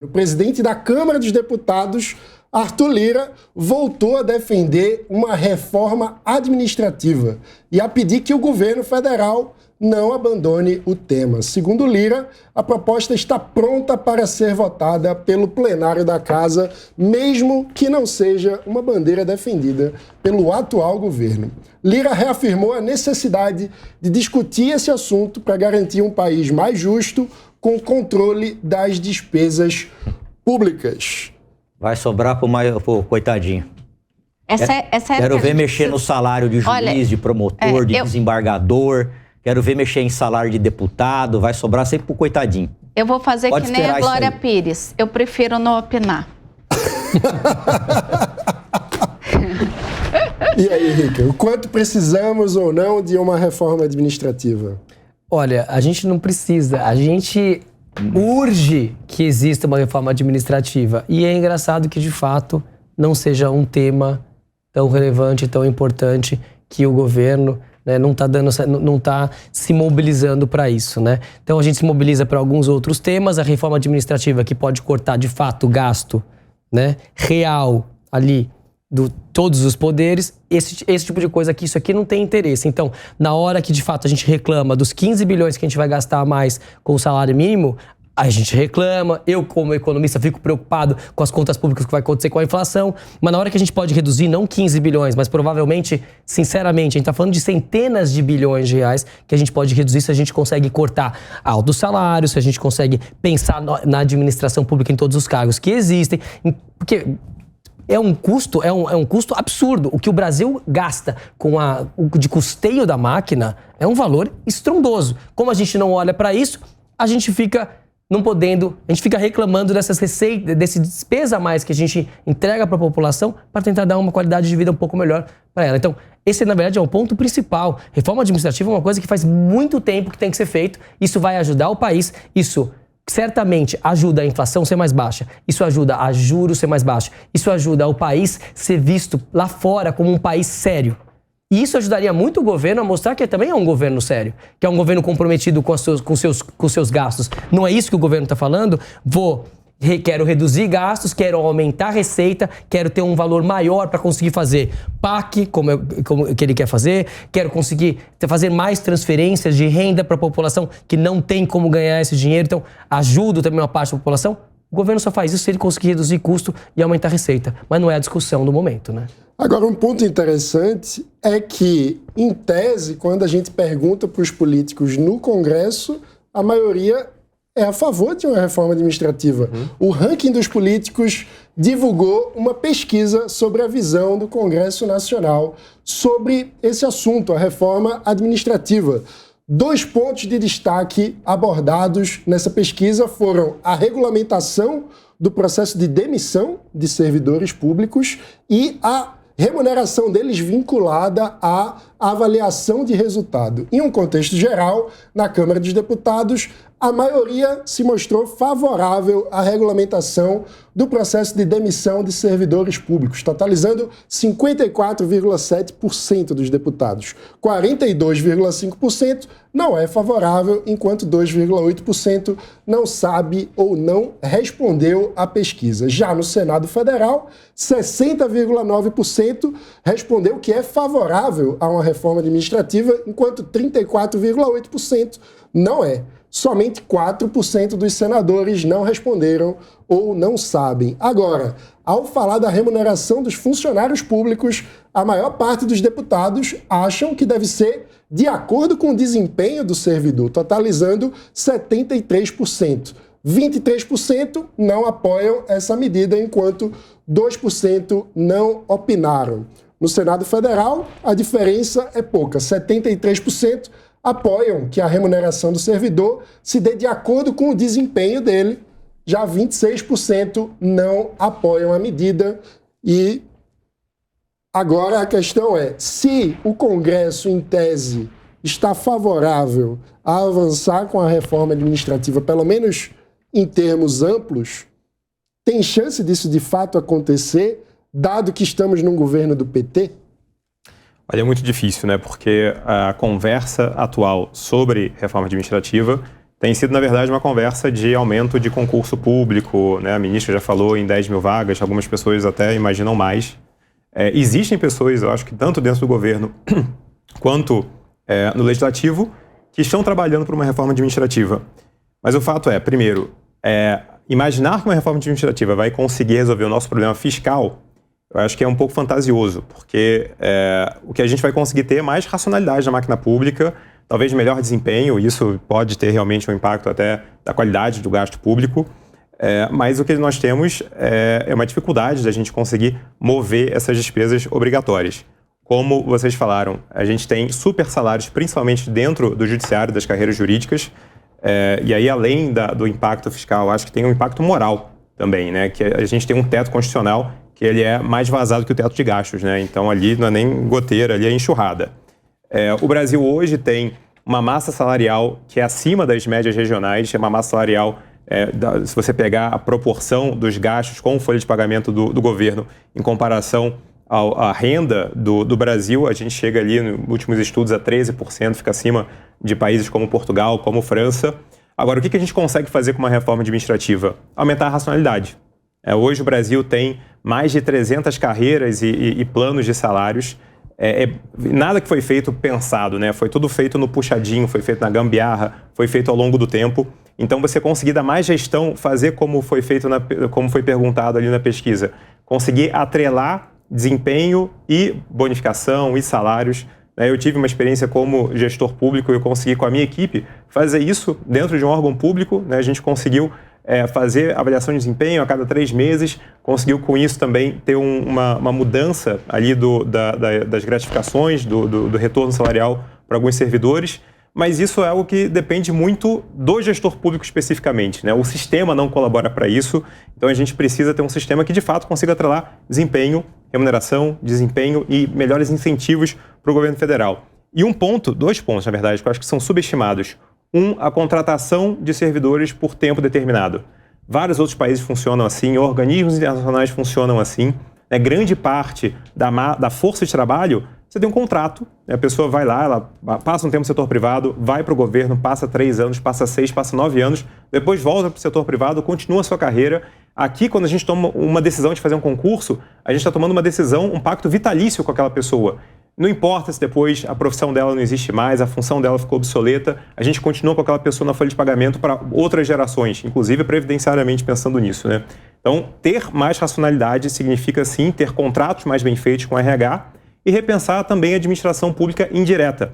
O presidente da Câmara dos Deputados, Arthur Lira, voltou a defender uma reforma administrativa e a pedir que o governo federal não abandone o tema. Segundo Lira, a proposta está pronta para ser votada pelo plenário da Casa, mesmo que não seja uma bandeira defendida pelo atual governo. Lira reafirmou a necessidade de discutir esse assunto para garantir um país mais justo, com controle das despesas públicas. Vai sobrar pro coitadinho. Quero ver mexer no salário de juiz, de promotor, de desembargador. Quero ver mexer em salário de deputado. Vai sobrar sempre pro coitadinho. Eu vou fazer que nem a Glória Pires. Eu prefiro não opinar. E aí, Rica, o quanto precisamos ou não de uma reforma administrativa? Olha, a gente não precisa, a gente urge que exista uma reforma administrativa. E é engraçado que, de fato, não seja um tema tão relevante, tão importante, que o governo, né, não está se mobilizando para isso, né? Então a gente se mobiliza para alguns outros temas, a reforma administrativa que pode cortar, de fato, gasto, né, real ali, todos os poderes, esse tipo de coisa aqui, isso aqui não tem interesse. Então, na hora que de fato a gente reclama dos 15 bilhões que a gente vai gastar a mais com o salário mínimo, a gente reclama, eu como economista fico preocupado com as contas públicas que vai acontecer com a inflação, mas na hora que a gente pode reduzir não 15 bilhões, mas provavelmente, sinceramente, a gente está falando de centenas de bilhões de reais que a gente pode reduzir se a gente consegue cortar altos salários, se a gente consegue pensar na administração pública em todos os cargos que existem, porque é um custo absurdo. O que o Brasil gasta de custeio da máquina é um valor estrondoso. Como a gente não olha para isso, a gente fica reclamando dessas receitas, desse despesa a mais que a gente entrega para a população para tentar dar uma qualidade de vida um pouco melhor para ela. Então, esse, na verdade, é o ponto principal. Reforma administrativa é uma coisa que faz muito tempo que tem que ser feito. Isso vai ajudar o país, isso certamente ajuda a inflação ser mais baixa, isso ajuda a juros ser mais baixos, isso ajuda o país ser visto lá fora como um país sério. E isso ajudaria muito o governo a mostrar que também é um governo sério, que é um governo comprometido com seus gastos. Não é isso que o governo está falando? Quero reduzir gastos, quero aumentar a receita, quero ter um valor maior para conseguir fazer PAC, como que ele quer fazer, quero conseguir fazer mais transferências de renda para a população que não tem como ganhar esse dinheiro, então ajudo também uma parte da população. O governo só faz isso se ele conseguir reduzir custo e aumentar a receita, mas não é a discussão do momento, né? Agora, um ponto interessante é que, em tese, quando a gente pergunta para os políticos no Congresso, a maioria é a favor de uma reforma administrativa. O ranking dos políticos divulgou uma pesquisa sobre a visão do Congresso Nacional sobre esse assunto, a reforma administrativa. 2 pontos de destaque abordados nessa pesquisa foram a regulamentação do processo de demissão de servidores públicos e a remuneração deles vinculada à avaliação de resultado. Em um contexto geral, na Câmara dos Deputados, a maioria se mostrou favorável à regulamentação do processo de demissão de servidores públicos, totalizando 54,7% dos deputados. 42,5% não é favorável, enquanto 2,8% não sabe ou não respondeu à pesquisa. Já no Senado Federal, 60,9% respondeu que é favorável a uma reforma administrativa, enquanto 34,8% não é. Somente 4% dos senadores não responderam ou não sabem. Agora, ao falar da remuneração dos funcionários públicos, a maior parte dos deputados acham que deve ser de acordo com o desempenho do servidor, totalizando 73%. 23% não apoiam essa medida, enquanto 2% não opinaram. No Senado Federal, a diferença é pouca, 73% apoiam que a remuneração do servidor se dê de acordo com o desempenho dele, já 26% não apoiam a medida. E agora a questão é, se o Congresso, em tese, está favorável a avançar com a reforma administrativa, pelo menos em termos amplos, tem chance disso de fato acontecer, dado que estamos num governo do PT? Olha, é muito difícil, né? Porque a conversa atual sobre reforma administrativa tem sido, na verdade, uma conversa de aumento de concurso público, né? A ministra já falou em 10 mil vagas, algumas pessoas até imaginam mais. Existem pessoas, eu acho que tanto dentro do governo quanto no legislativo, que estão trabalhando por uma reforma administrativa. Mas o fato primeiro, imaginar que uma reforma administrativa vai conseguir resolver o nosso problema fiscal, eu acho que é um pouco fantasioso, porque o que a gente vai conseguir ter é mais racionalidade na máquina pública, talvez melhor desempenho, isso pode ter realmente um impacto até da qualidade do gasto público, mas o que nós temos é uma dificuldade da gente conseguir mover essas despesas obrigatórias. Como vocês falaram, a gente tem super salários, principalmente dentro do judiciário, das carreiras jurídicas, e aí além do impacto fiscal, acho que tem um impacto moral também, né? Que a gente tem um teto constitucional que ele é mais vazado que o teto de gastos, né? Então ali não é nem goteira, ali é enxurrada. O Brasil hoje tem uma massa salarial que é acima das médias regionais, é uma massa salarial, se você pegar a proporção dos gastos com folha de pagamento do governo em comparação à renda do Brasil, a gente chega ali, nos últimos estudos, a 13%, fica acima de países como Portugal, como França. Agora, o que a gente consegue fazer com uma reforma administrativa? Aumentar a racionalidade. Hoje o Brasil tem mais de 300 carreiras e planos de salários. Nada que foi feito pensado, né? Foi tudo feito no puxadinho, foi feito na gambiarra, foi feito ao longo do tempo. Então, você conseguir dar mais gestão, fazer como foi feito, como foi perguntado ali na pesquisa, conseguir atrelar desempenho e bonificação e salários. Eu tive uma experiência como gestor público e eu consegui, com a minha equipe, fazer isso dentro de um órgão público, né? A gente conseguiu fazer avaliação de desempenho a cada 3 meses, conseguiu com isso também ter uma mudança ali das gratificações, do retorno salarial para alguns servidores, mas isso é algo que depende muito do gestor público especificamente, né? O sistema não colabora para isso, então a gente precisa ter um sistema que de fato consiga atrelar desempenho, remuneração, desempenho e melhores incentivos para o governo federal. E 2 pontos, na verdade, que eu acho que são subestimados. A contratação de servidores por tempo determinado. Vários outros países funcionam assim, organismos internacionais funcionam assim. Grande parte da força de trabalho, você tem um contrato, a pessoa vai lá, ela passa um tempo no setor privado, vai para o governo, passa 3 anos, passa 6, passa 9 anos, depois volta para o setor privado, continua a sua carreira. Aqui, quando a gente toma uma decisão de fazer um concurso, a gente está tomando uma decisão, um pacto vitalício com aquela pessoa. Não importa se depois a profissão dela não existe mais, a função dela ficou obsoleta, a gente continua com aquela pessoa na folha de pagamento para outras gerações, inclusive previdenciariamente pensando nisso, né? Então, ter mais racionalidade significa, sim, ter contratos mais bem feitos com a RH e repensar também a administração pública indireta.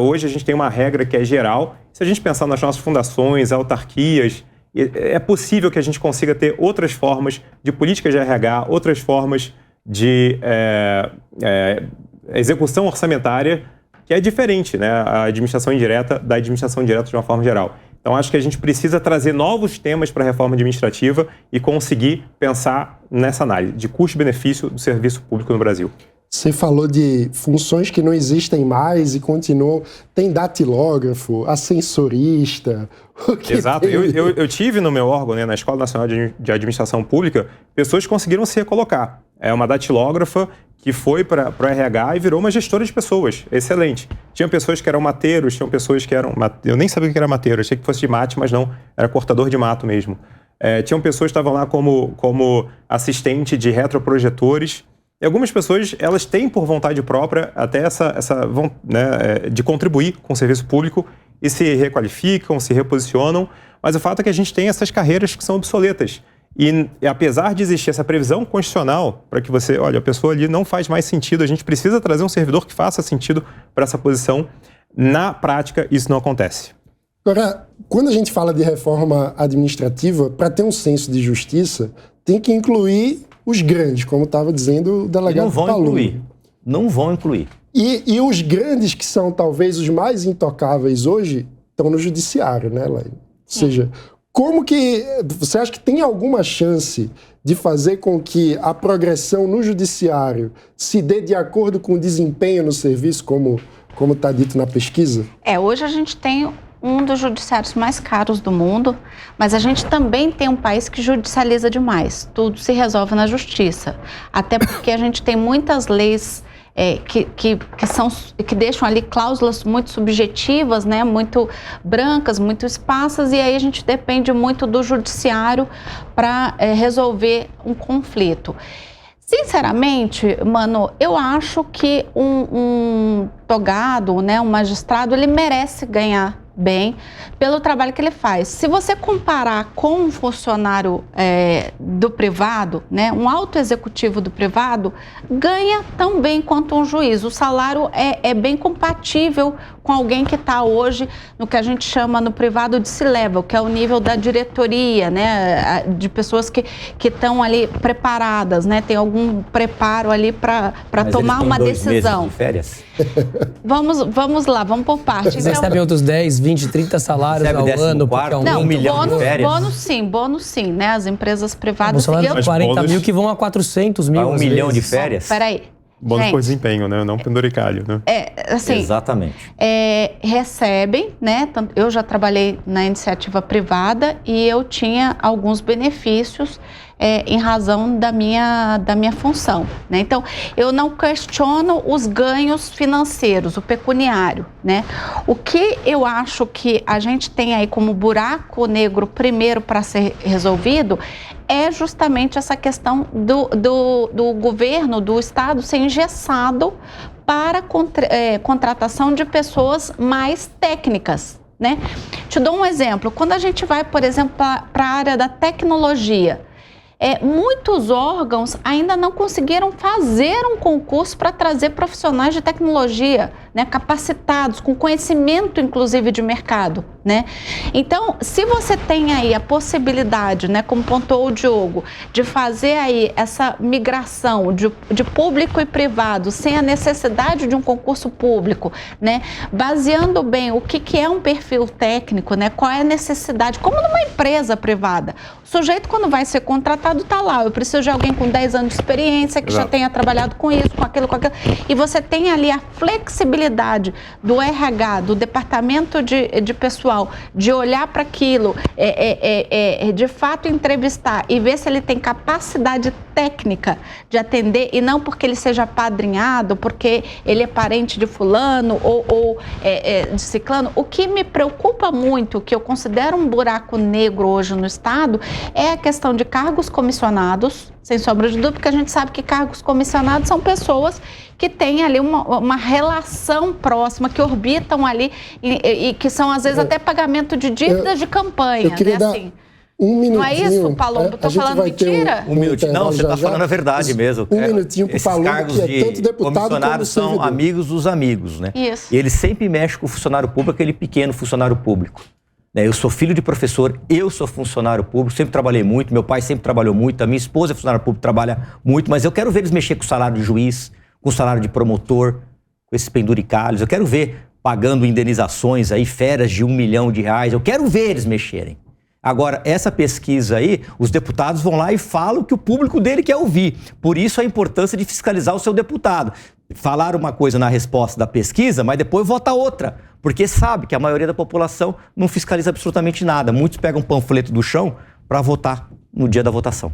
Hoje a gente tem uma regra que é geral. Se a gente pensar nas nossas fundações, autarquias, é possível que a gente consiga ter outras formas de políticas de RH, outras formas de execução orçamentária, que é diferente, né? A administração indireta da administração direta de uma forma geral. Então, acho que a gente precisa trazer novos temas para a reforma administrativa e conseguir pensar nessa análise de custo-benefício do serviço público no Brasil. Você falou de funções que não existem mais e continuam. Tem datilógrafo, ascensorista. Exato. Eu tive no meu órgão, né, na Escola Nacional de Administração Pública, pessoas que conseguiram se recolocar. Uma datilógrafa que foi para o RH e virou uma gestora de pessoas. Excelente. Tinha pessoas que eram mateiros, tinham pessoas que eram... Eu nem sabia o que era mateiro, achei que fosse de mate, mas não, era cortador de mato mesmo. Tinham pessoas que estavam lá como assistente de retroprojetores. E algumas pessoas, elas têm por vontade própria até de contribuir com o serviço público e se requalificam, se reposicionam, mas o fato é que a gente tem essas carreiras que são obsoletas. E apesar de existir essa previsão constitucional para que a pessoa ali não faz mais sentido, a gente precisa trazer um servidor que faça sentido para essa posição. Na prática, isso não acontece. Agora, quando a gente fala de reforma administrativa, para ter um senso de justiça, tem que incluir os grandes, como estava dizendo o delegado Palumbo. Não vão incluir. E os grandes, que são talvez os mais intocáveis hoje, estão no judiciário, né, Laine? Ou seja, como que você acha que tem alguma chance de fazer com que a progressão no judiciário se dê de acordo com o desempenho no serviço, como está dito na pesquisa? Hoje a gente tem um dos judiciários mais caros do mundo, mas a gente também tem um país que judicializa demais. Tudo se resolve na justiça. Até porque a gente tem muitas leis que deixam ali cláusulas muito subjetivas, né, muito brancas, muito esparsas, e aí a gente depende muito do judiciário para resolver um conflito. Sinceramente, mano, eu acho que um togado, né, um magistrado, ele merece ganhar bem pelo trabalho que ele faz. Se você comparar com um funcionário do privado, né, um alto executivo do privado, ganha tão bem quanto um juiz. O salário é bem compatível com alguém que está hoje no que a gente chama no privado de C-level, que é o nível da diretoria, né, de pessoas que estão ali preparadas, né, tem algum preparo ali para tomar uma decisão. Meses de férias? Vamos lá, vamos por parte. Vocês recebem outros 10, 20, 30 salários ao ano, porque não, 1 milhão de férias? Bônus sim, né? As empresas privadas... Salário de 40 mil que vão a 400 mil. 1 milhão de férias? Peraí. Bônus por desempenho, né? Não penduricalho, né? Assim, exatamente. Recebem, né? Eu já trabalhei na iniciativa privada e eu tinha alguns benefícios em razão da minha função, né? Então, eu não questiono os ganhos financeiros, o pecuniário, né? O que eu acho que a gente tem aí como buraco negro primeiro para ser resolvido é justamente essa questão do governo, do Estado ser engessado para contratação de pessoas mais técnicas, né? Te dou um exemplo. Quando a gente vai, por exemplo, para a área da tecnologia, muitos órgãos ainda não conseguiram fazer um concurso para trazer profissionais de tecnologia, né, capacitados, com conhecimento, inclusive, de mercado, né? Então, se você tem aí a possibilidade, né, como pontuou o Diogo, de fazer aí essa migração de público e privado sem a necessidade de um concurso público, né, baseando bem o que é um perfil técnico, né, qual é a necessidade, como numa empresa privada. O sujeito, quando vai ser contratado, está lá. Eu preciso de alguém com 10 anos de experiência, que já tenha trabalhado com isso, com aquilo. E você tem ali a flexibilidade do RH, do departamento de pessoal, de olhar para aquilo, de fato entrevistar e ver se ele tem capacidade técnica de atender, e não porque ele seja apadrinhado, porque ele é parente de fulano ou de ciclano. O que me preocupa muito, que eu considero um buraco negro hoje no Estado, é a questão de cargos comissionados, sem sombra de dúvida, porque a gente sabe que cargos comissionados são pessoas que têm ali uma relação próxima, que orbitam ali e que são, às vezes, até pagamento de dívidas de campanha. Eu queria dar um minutinho. Não é isso, Palombo? Estou falando mentira? Um minutinho. Não, você está falando a verdade mesmo. Um minutinho para o Palombo, que é tanto deputado comissionados como são amigos dos amigos, né? Isso. E eles sempre mexem com o funcionário público, aquele pequeno funcionário público. Eu sou filho de professor, eu sou funcionário público, sempre trabalhei muito, meu pai sempre trabalhou muito, a minha esposa é funcionário público, trabalha muito, mas eu quero ver eles mexer com o salário de juiz, com o salário de promotor, com esses penduricalhos. Eu quero ver pagando indenizações aí, férias de R$1 milhão, eu quero ver eles mexerem. Agora, essa pesquisa aí, os deputados vão lá e falam o que o público dele quer ouvir. Por isso a importância de fiscalizar o seu deputado. Falar uma coisa na resposta da pesquisa, mas depois vota outra. Porque sabe que a maioria da população não fiscaliza absolutamente nada. Muitos pegam um panfleto do chão para votar no dia da votação.